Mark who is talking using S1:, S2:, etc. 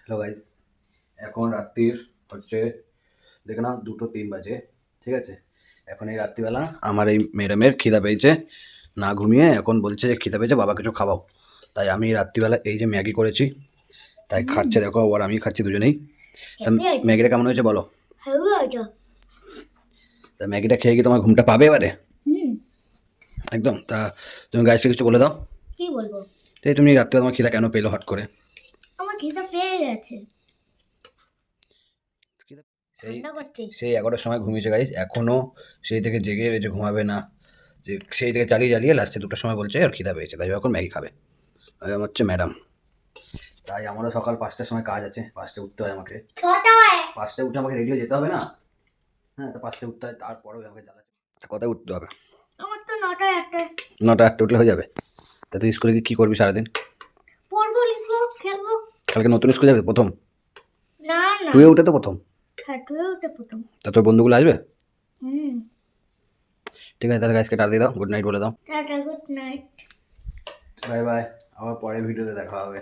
S1: Hello guys, এখন রাত্রির হচ্ছে দেখে না 2:03 বাজে। ঠিক আছে, এখন এই রাত্রিবেলা আমার এই ম্যাডামের খিদা পেয়েছে, না ঘুমিয়ে এখন বলছে যে খিদা পেয়েছে, বাবা কিছু খাওয়াও। তাই আমি রাত্রিবেলা এই যে ম্যাগি করেছি, তাই খাচ্ছে দেখো, আর আমি খাচ্ছি দুজনেই। তা ম্যাগিটা কেমন হয়েছে বলো? তা ম্যাগিটা খেয়ে কি তোমার ঘুমটা পাবে এবারে? একদম। তা তুমি গাইসকে কিছু বলে দাও।
S2: কি বলবো?
S1: তাই তুমি রাত্রে তোমার খিদা কেন পেলো হট করে?
S2: আমার খিদা পেয়ে গেছে।
S1: সেই
S2: ঠান্ডা করছে।
S1: সেই 11টার সময় ঘুমিয়েছে গাইস, এখনও সেই থেকে জেগে রয়েছে, ঘুমাবে না। যে সেই থেকে চালিয়ে চালিয়ে লাস্টে 2টার সময় বলছে আর খিদা পেয়েছে, তাই এখন ম্যাগি খাবে। আমার হচ্ছে ম্যাডাম। তাই আমারও সকাল 5টার সময় কাজ আছে, 5টায় উঠতে হয় আমাকে। 5টায় উঠে আমাকে রেডি হয়ে যেতে হবে না? হ্যাঁ, তো 5টায় উঠতে হয়, তারপরেও আমাকে জ্বালাচ্ছে। কোথায় উঠতে হবে?
S2: আমার তো 9টায় একটা
S1: 9টা 8টা উঠলে হয়ে যাবে। তা তুই স্কুলে গিয়ে কী করবি সারাদিন?
S2: পড়বো, লিখবো, খেলবো।
S1: কালকে নতুন স্কুল যাবে প্রথম?
S2: না না,
S1: তুইও উঠে তো প্রথম?
S2: হ্যাঁ টুয়ে উঠে প্রথম।
S1: তা তোর বন্ধুগুলো আসবে?
S2: হুম।
S1: ঠিক আছে, তাহলে গাইসকে টাটা দিয়ে দাও, গুড নাইট বলে দাও।
S2: Tata, good night.
S1: Bye bye, আবার পরের ভিডিওতে দেখা হবে।